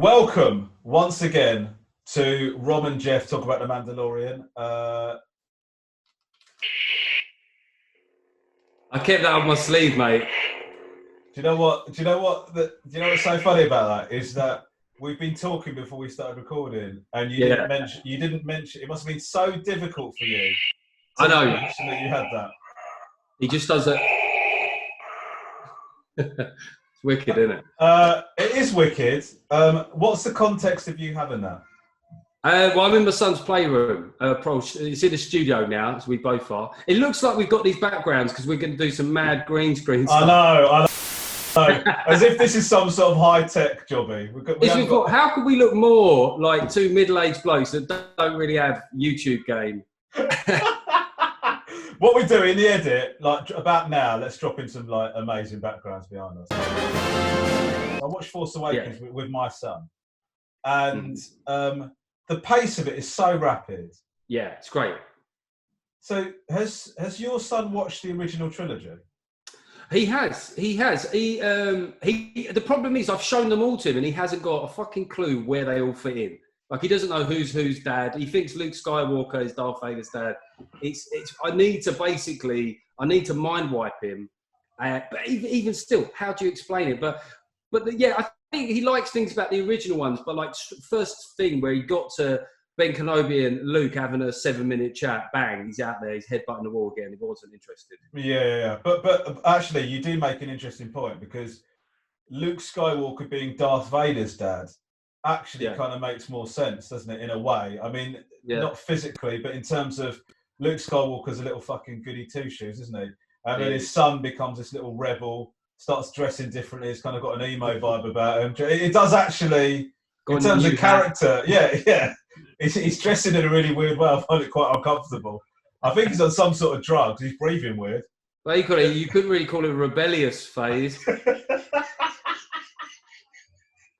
Welcome once again to Rom and Geoff talk about the Mandalorian. I kept that on my sleeve, mate. Do you know what's so funny about that is that we've been talking before we started recording, and you didn't mention. It must have been so difficult for you. I know. Mention that you had that. He just does it. It's wicked, isn't it? It is wicked. What's the context of you having that? Well, I'm in my son's playroom. It's in the studio now, as we both are. It looks like we've got these backgrounds because we're going to do some mad green screen stuff. I know. As if this is some sort of high-tech jobby. How could we look more like two middle-aged blokes that don't really have YouTube game? What we do in the edit, like about now, let's drop in some like amazing backgrounds behind us. I watched Force Awakens with my son, and the pace of it is so rapid. Yeah, it's great. So has your son watched the original trilogy? He has. The problem is I've shown them all to him and he hasn't got a fucking clue where they all fit in. Like, he doesn't know who's dad. He thinks Luke Skywalker is Darth Vader's dad. I need to mind wipe him. But even still, how do you explain it? But I think he likes things about the original ones. But like first thing where he got to Ben Kenobi and Luke having a 7-minute chat, bang, he's out there, he's headbutting the wall again. He wasn't interested. Yeah. But actually, you do make an interesting point, because Luke Skywalker being Darth Vader's dad actually kind of makes more sense, doesn't it, in a way? I mean, not physically, but in terms of Luke Skywalker's a little fucking goody two-shoes, isn't he? And then his son becomes this little rebel, starts dressing differently, he's kind of got an emo vibe about him. It does actually, in terms of character, he's dressing in a really weird way. I find it quite uncomfortable. I think he's on some sort of drugs. He's breathing weird. Well, you couldn't really call it a rebellious phase.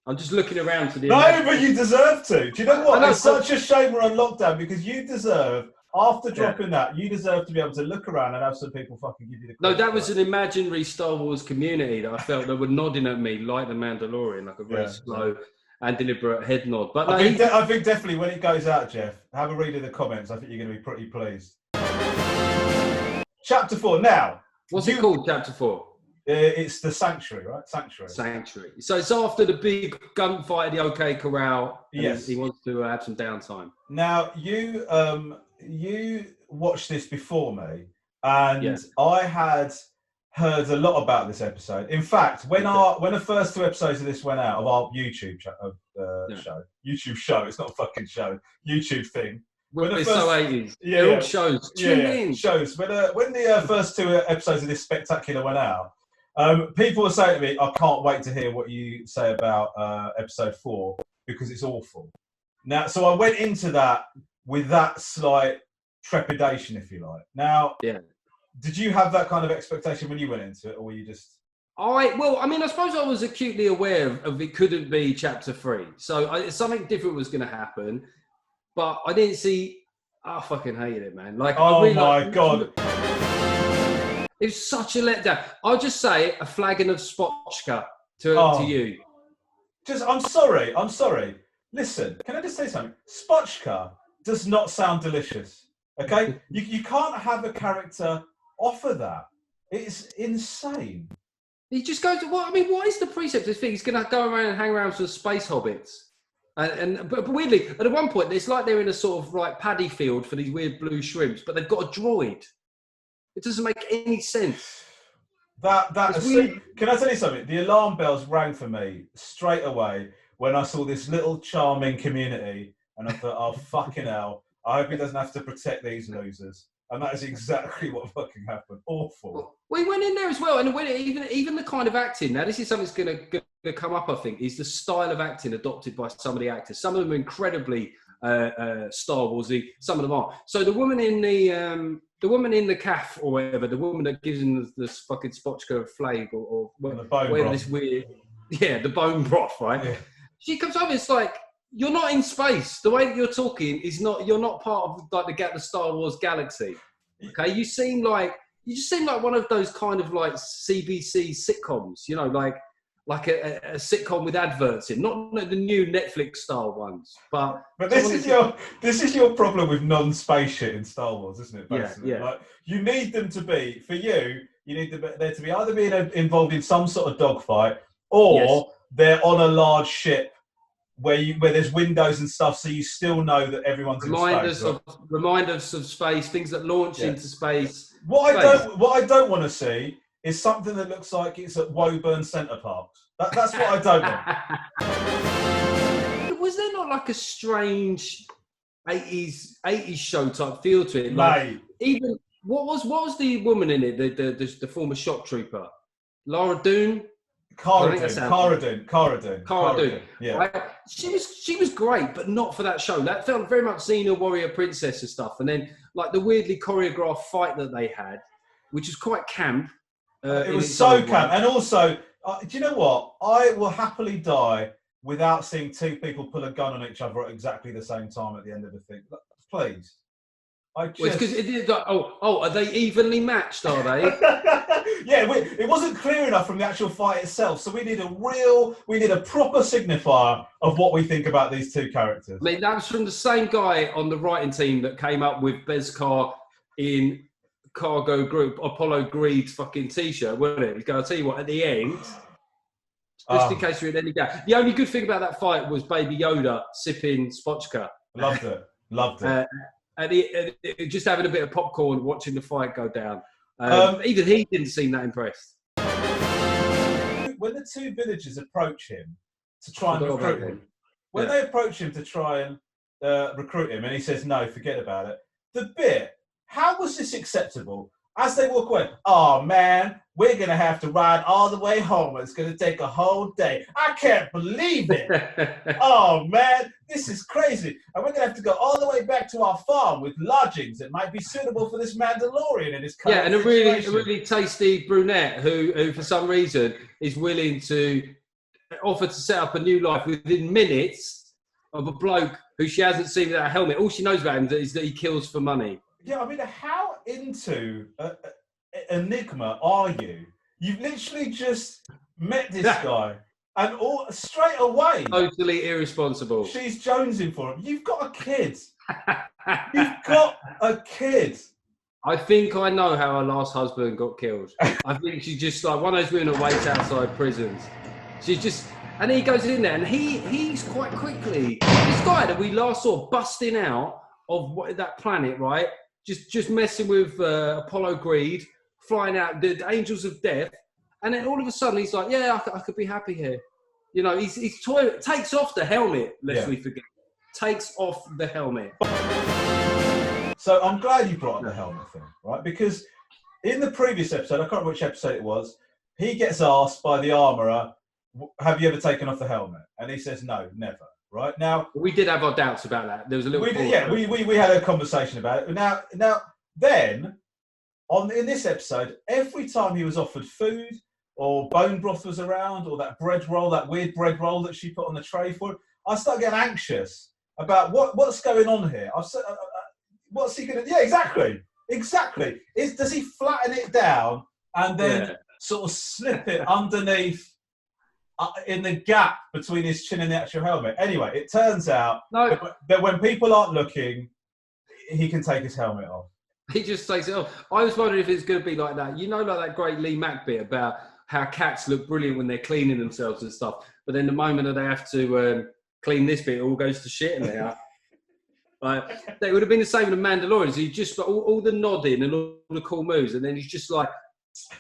I'm just looking around to the... No, but you deserve to. Do you know what? It's such a shame we're on lockdown, because you deserve, after dropping that, you deserve to be able to look around and have some people fucking give you the credit. No, that was an imaginary Star Wars community that I felt that were nodding at me like the Mandalorian, like a very slow and deliberate head nod. But I think definitely when it goes out, Geoff, have a read of the comments. I think you're going to be pretty pleased. Chapter 4. Now, what's it called, Chapter 4? It's the Sanctuary, right? Sanctuary. So it's after the big gunfight at the OK Corral. Yes. He wants to have some downtime. Now, you watched this before me, and I had heard a lot about this episode. In fact, when the first 2 episodes of this went out, of our YouTube show, it's not a fucking show, YouTube thing. It's so 80s. They're all shows. Tune in. Shows. When the first 2 episodes of this spectacular went out, people were saying to me, I can't wait to hear what you say about episode 4, because it's awful. Now, so I went into that with that slight trepidation, if you like. Now, did you have that kind of expectation when you went into it, or were you just... I suppose I was acutely aware of it couldn't be Chapter 3. So something different was going to happen, but I didn't see... I fucking hated it, man. Like, God. It was such a letdown. I'll just say a flagon of SPOTCHKA to you. I'm sorry. Listen, can I just say something? SPOTCHKA does not sound delicious. Okay? you can't have a character offer that. It's insane. He just goes, what is the precept of this thing? He's going to go around and hang around with some space hobbits. But weirdly, at one point, it's like they're in a sort of like paddy field for these weird blue shrimps, but they've got a droid. It doesn't make any sense. Can I tell you something? The alarm bells rang for me straight away when I saw this little charming community, and I thought, oh, fucking hell, I hope he doesn't have to protect these losers. And that is exactly what fucking happened. Awful. We went in there as well, and even the kind of acting. Now, this is something that's going to come up, I think, is the style of acting adopted by some of the actors. Some of them are incredibly Star Warsy. Some of them aren't. So the woman in the calf or whatever, the woman that gives him this fucking SPOTCHKA flag or whatever this weird, the bone broth, right? Yeah. She comes over. It's like, you're not in space. The way that you're talking is not. You're not part of like the Star Wars galaxy. Okay, you just seem like one of those kind of like CBC sitcoms. You know, like like a sitcom with adverts in, not the new Netflix style ones, but this is your problem with non-space shit in Star Wars, isn't it? Basically, yeah. Like you need them to be for you. You need there to be either being involved in some sort of dogfight, or they're on a large ship where there's windows and stuff, so you still know that everyone's in space. Reminders of space, things that launch into space. What I don't want to see is something that looks like it's at Woburn Centre Park. That's what I don't want. Was there not like a strange 80s show type feel to it? Like, even what was the woman in it? The former shock trooper, Laura Dune. Cara Dune. Yeah, right? She was great, but not for that show. That felt very much Xena Warrior Princess and stuff. And then like the weirdly choreographed fight that they had, which was quite camp. It was so camp, and also, do you know what? I will happily die without seeing two people pull a gun on each other at exactly the same time at the end of the thing. Please. Are they evenly matched? Are they? Yeah, it wasn't clear enough from the actual fight itself, so we need a proper signifier of what we think about these two characters. I mean, that was from the same guy on the writing team that came up with Beskar in Cargo Group Apollo Greed's fucking t-shirt, wasn't it? I'll tell you what, at the end, just in case you're in any doubt, the only good thing about that fight was Baby Yoda sipping SPOTCHKA. Loved it. And just having a bit of popcorn, watching the fight go down. Even he didn't seem that impressed. When the two villagers approach him to try and recruit him, they approach him to try and recruit him, and he says, no, forget about it. How was this acceptable? As they walk away, oh man, we're going to have to ride all the way home. It's going to take a whole day. I can't believe it. Oh man, this is crazy. And we're going to have to go all the way back to our farm with lodgings that might be suitable for this Mandalorian in his current and a really tasty brunette who for some reason is willing to offer to set up a new life within minutes of a bloke who she hasn't seen without a helmet. All she knows about him is that he kills for money. Yeah, I mean, how into Enigma are you? You've literally just met this guy, and straight away, totally irresponsible. She's jonesing for him. You've got a kid. I think I know how her last husband got killed. I think she's just like one of those women that waits outside prisons. She's just, and he goes in there, and he's quite quickly this guy that we last saw busting out of that planet, right? Just messing with Apollo Greed, flying out the angels of death, and then all of a sudden he's like, "Yeah, I could be happy here." You know, takes off the helmet. Lest we forget, takes off the helmet. So I'm glad you brought up the helmet thing, right? Because in the previous episode, I can't remember which episode it was, he gets asked by the armourer, "Have you ever taken off the helmet?" And he says, "No, never." Right now, we did have our doubts about that. There was a little. We had a conversation about it. Now, in this episode, every time he was offered food or bone broth was around, or that weird bread roll that she put on the tray for him, I start getting anxious about what's going on here. What's he going to? Yeah, exactly. Does he flatten it down and then sort of slip it underneath? In the gap between his chin and the actual helmet. Anyway, it turns out that when people aren't looking, he can take his helmet off. He just takes it off. I was wondering if it's going to be like that. You know, like that great Lee Mack bit about how cats look brilliant when they're cleaning themselves and stuff. But then the moment that they have to clean this bit, it all goes to shit in there. It would have been the same with the Mandalorians. He just all the nodding and all the cool moves, and then he's just like.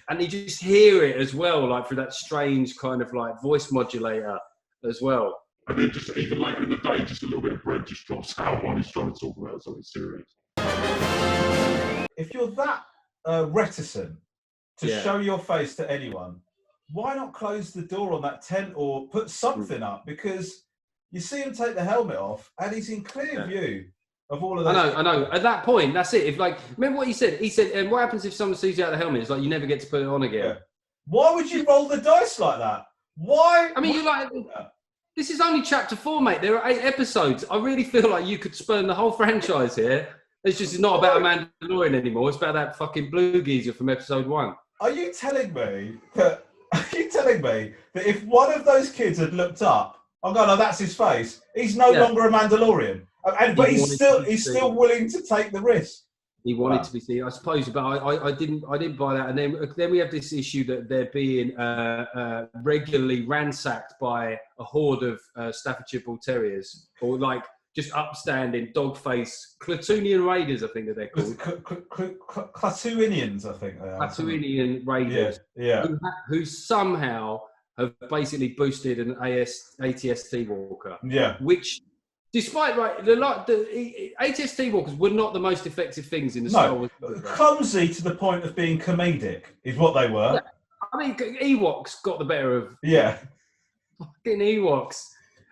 And you just hear it as well, like through that strange kind of like voice modulator as well. And then just even later in the day, just a little bit of bread just drops out while he's trying to talk about something serious. If you're that reticent to show your face to anyone, why not close the door on that tent or put something up? Because you see him take the helmet off and he's in clear view. Of all of those. I know. At that point, that's it. If remember what he said? He said, "And what happens if someone sees you out the helmet? It's like you never get to put it on again." Yeah. Why would you roll the dice like that? Why? I mean, you're like, this is only chapter 4, mate. There are 8 episodes. I really feel like you could spurn the whole franchise here. It's not about a Mandalorian anymore. It's about that fucking blue geezer from episode 1. Are you telling me that Are you telling me that if one of those kids had looked up, I'm going, oh, that's his face. He's no longer a Mandalorian, but he's still willing to take the risk. He wanted to be seen, I suppose, but I didn't buy that. And then we have this issue that they're being regularly ransacked by a horde of Staffordshire Bull Terriers, or like just upstanding dog-faced Clatoonian Raiders, I think that they're called. Clatoonians, I think they are. Clatoonian Raiders, who somehow have basically boosted an ATST walker. Yeah, which. Despite the ATST walkers were not the most effective things in the Star Wars. Clumsy to the point of being comedic is what they were. Yeah. I mean, Ewoks got the better of fucking Ewoks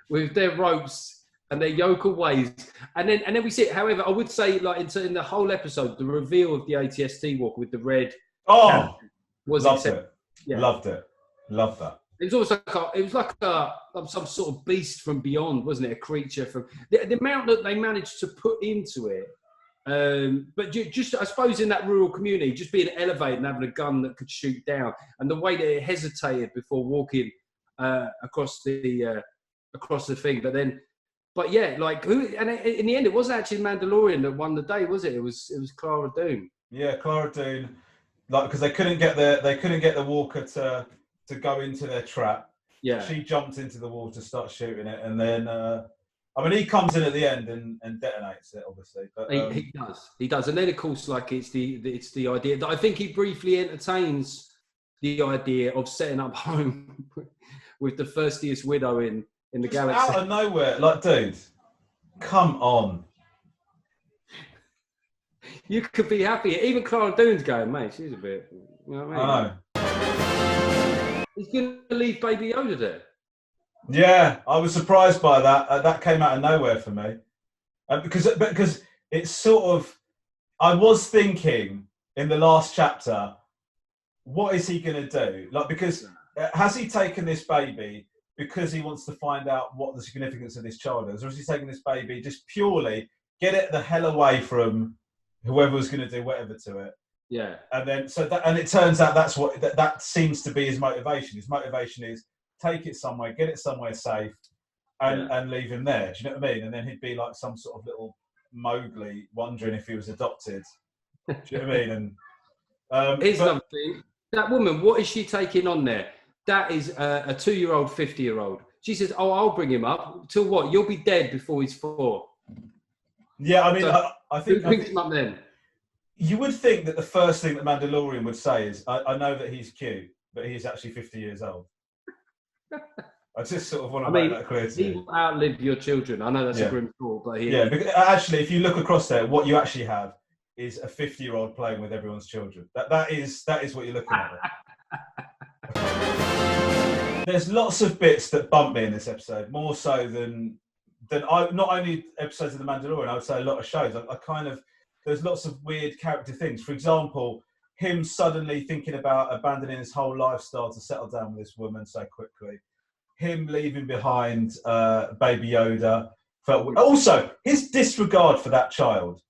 with their ropes and their yokel ways, and then we see it. However, I would say, like in the whole episode, the reveal of the ATST walker with the red was loved it. Yeah. Loved that. It was like some sort of beast from beyond, wasn't it? A creature from the amount that they managed to put into it. But just, I suppose, in that rural community, just being elevated and having a gun that could shoot down, and the way that it hesitated before walking across the thing. But yeah, like who? And in the end, it wasn't actually Mandalorian that won the day, was it? It was Cara Dune. Yeah, Cara Dune. Like, because they couldn't get the walker to go into their trap. Yeah, she jumped into the wall to start shooting it, and then he comes in at the end and detonates it, obviously. But he does, and then of course, like it's the idea that I think he briefly entertains the idea of setting up home with the thirstiest widow in the galaxy. Out of nowhere, like, dude, come on. You could be happy. Even Cara Dune's going, mate. She's a bit. You know what I mean? I know. He's going to leave Baby Yoda there. Yeah, I was surprised by that. That came out of nowhere for me, because it's sort of. I was thinking in the last chapter, what is he going to do? Like, because has he taken this baby because he wants to find out what the significance of this child is, or is he taking this baby just purely get it the hell away from whoever was going to do whatever to it? Yeah, and then and it turns out that's what that seems to be his motivation. His motivation is take it somewhere, get it somewhere safe, and leave him there. Do you know what I mean? And then he'd be like some sort of little Mowgli, wondering if he was adopted. Do you know what I mean? And here's another thing: that woman, what is she taking on there? That is a 2-year-old, 50-year-old. She says, "Oh, I'll bring him up. Till what? You'll be dead before he's 4." Yeah, I mean, so I think who picks him up then? You would think that the first thing that Mandalorian would say is, I know that he's cute, but he's actually 50 years old. I just sort of want to make that clear to you. He will outlive your children. I know that's a grim thought, but because actually, if you look across there, what you actually have is a 50-year-old playing with everyone's children. That is what you're looking at. There's lots of bits that bump me in this episode, more so than not only episodes of The Mandalorian, I would say a lot of shows. There's lots of weird character things. For example, him suddenly thinking about abandoning his whole lifestyle to settle down with this woman so quickly. Him leaving behind Baby Yoda. Also, his disregard for that child.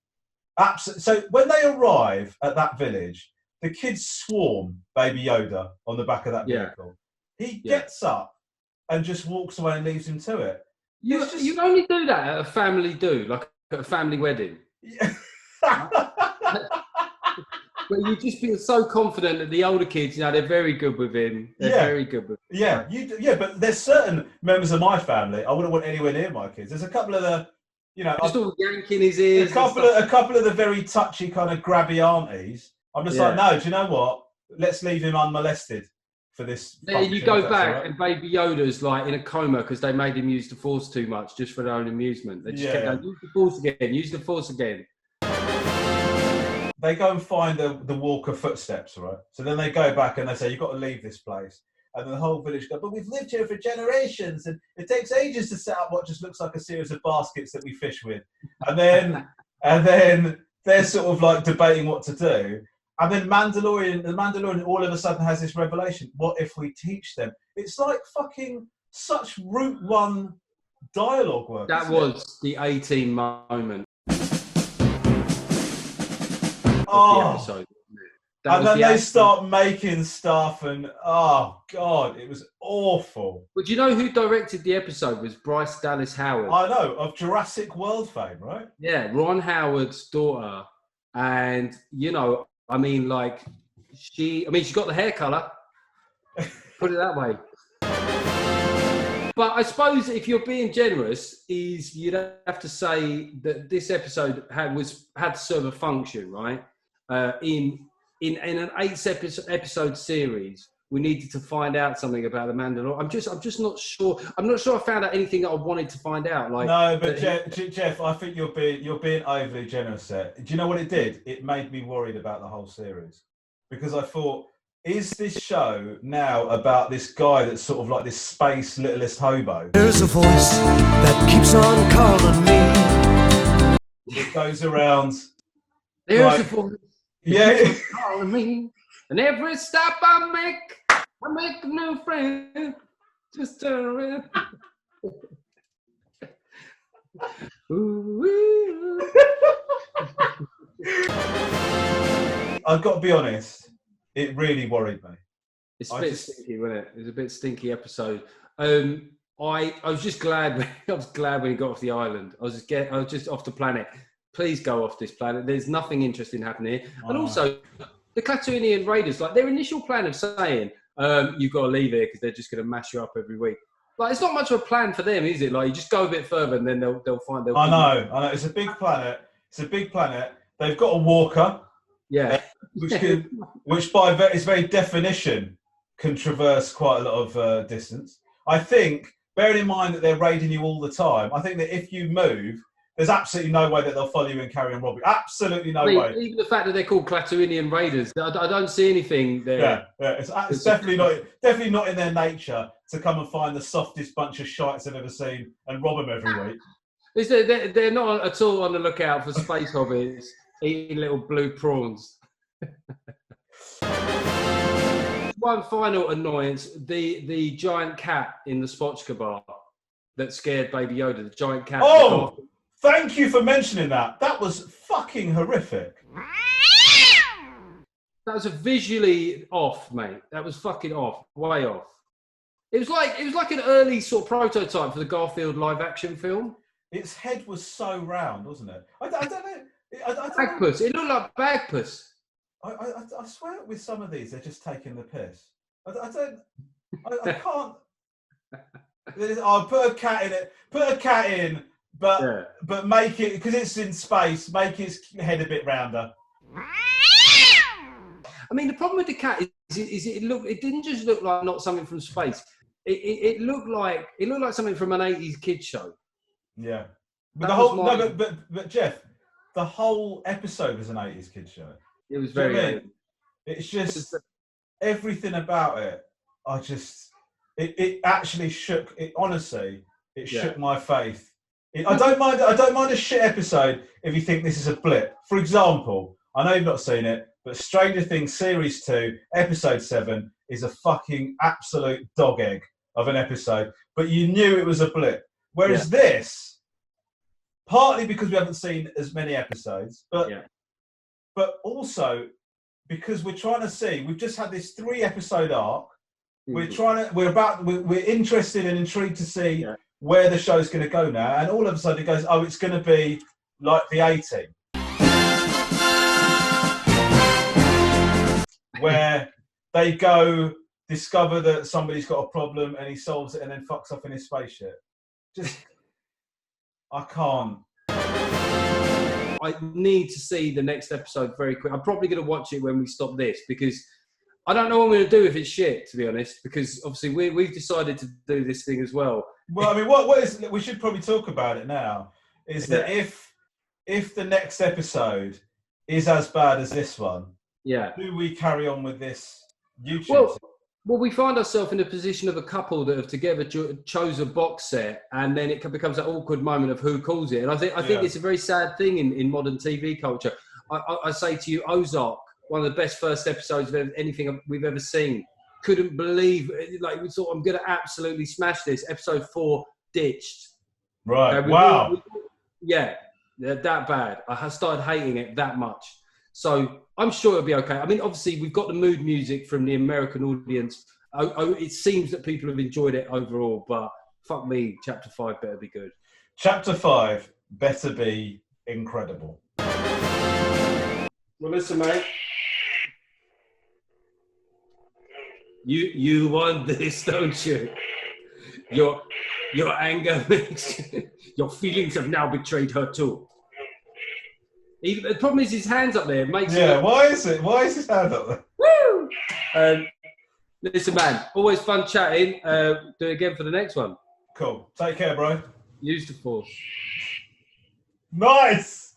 So when they arrive at that village, the kids swarm Baby Yoda on the back of that vehicle. He gets up and just walks away and leaves him to it. You only do that at a family like at a family wedding. Yeah. But you just feel so confident that the older kids, they're very good with him. They're very good with him. Yeah, but there's certain members of my family I wouldn't want anywhere near my kids. There's a couple of the, just all yanking his ears. A couple of the very touchy kind of grabby aunties. I'm just like, no, do you know what? Let's leave him unmolested for this. You go back and Baby Yoda's like in a coma because they made him use the Force too much just for their own amusement. They just kept going, use the Force again, use the Force again. They go and find the Walker footsteps, right? So then they go back and they say, you've got to leave this place. And then the whole village go, but we've lived here for generations and it takes ages to set up what just looks like a series of baskets that we fish with. And then they're sort of like debating what to do. And then the Mandalorian all of a sudden has this revelation. What if we teach them? It's like fucking such Route One dialogue work. That was the 18 moment. Oh, the episode. And then they start making stuff, and oh god, it was awful. But do you know who directed the episode? Was Bryce Dallas Howard. I know, of Jurassic World fame, right? Yeah, Ron Howard's daughter, and you know, I mean, like she got the hair color. Put it that way. But I suppose if you're being generous, you'd have to say that this episode had to serve a function, right? In an 8-episode series, we needed to find out something about the Mandalorian. I'm just not sure. I'm not sure I found out anything that I wanted to find out. Like, no, but Geoff, I think you're being overly generous there. Do you know what it did? It made me worried about the whole series, because I thought, is this show now about this guy that's sort of like this space littlest hobo? There's a voice that keeps on calling me. It goes around. There's a voice. Yeah. Calling me. And every stop I make a new friend. Just turn around. Ooh. I've got to be honest, it really worried me. It's a bit stinky, wasn't it? It was a bit stinky episode. I was just glad when he got off the island. I was just off the planet. Please go off this planet. There's nothing interesting happening here. And also, the Klatooinian Raiders, like their initial plan of saying, you've got to leave here because they're just going to mash you up every week. Like, it's not much of a plan for them, is it? Like, you just go a bit further and then they'll find... I know. It's a big planet. They've got a walker. Yeah. which by its very definition can traverse quite a lot of distance. I think, bearing in mind that they're raiding you all the time, I think that if you move... There's absolutely no way that they'll follow you and carry on robbing. Absolutely no way. Even the fact that they're called Klatooinian Raiders, I don't see anything there. Yeah. It's definitely not in their nature to come and find the softest bunch of shites I've ever seen and rob them every week. They're not at all on the lookout for space hobbits eating little blue prawns. One final annoyance: the giant cat in the SPOTCHKA bar that scared Baby Yoda. The giant cat. Oh. Thank you for mentioning that. That was fucking horrific. That was visually off, mate. That was fucking off. Way off. It was like an early sort of prototype for the Garfield live action film. Its head was so round, wasn't it? I don't know. Bagpuss. It looked like Bagpuss. I swear with some of these, they're just taking the piss. I can't. I'll put a cat in it. Put a cat in. But make it, because it's in space, make his head a bit rounder. I mean, the problem with the cat is it didn't just look like not something from space. It looked like something from an 80s kids show. Yeah. But Geoff, the whole episode was an 80s kids show. It was very It's just everything about it. It actually shook it, honestly, it shook my faith. I don't mind a shit episode if you think this is a blip. For example, I know you've not seen it, but Stranger Things Series 2, Episode 7 is a fucking absolute dog egg of an episode. But you knew it was a blip. Whereas this, partly because we haven't seen as many episodes, but also because we're trying to see, we've just had this 3-episode arc. We're interested and intrigued to see where the show's going to go now, and all of a sudden it goes, it's going to be like the A-Team, where they go discover that somebody's got a problem and he solves it and then fucks off in his spaceship. I can't. I need to see the next episode very quick. I'm probably going to watch it when we stop this, because I don't know what I'm going to do if it's shit, to be honest, because obviously we've decided to do this thing as well. Well, I mean, what is, we should probably talk about it now, is that if the next episode is as bad as this one, do we carry on with this YouTube? Well, we find ourselves in a position of a couple that have together chose a box set, and then it becomes that awkward moment of who calls it. And I think it's a very sad thing in modern TV culture. I say to you, Ozark, one of the best first episodes of anything we've ever seen. Couldn't believe, we thought, I'm going to absolutely smash this. Episode 4, ditched. Right, wow. That bad. I started hating it that much. So I'm sure it'll be okay. I mean, obviously, we've got the mood music from the American audience. It seems that people have enjoyed it overall, but fuck me, Chapter 5 better be good. Chapter 5 better be incredible. Well, listen, mate. You want this, don't you? Your anger makes your feelings have now betrayed her too. The problem is his hands up there. Makes why is his hand up there? Woo! Listen, man, always fun chatting. Do it again for the next one. Cool. Take care, bro. Use the force. Nice!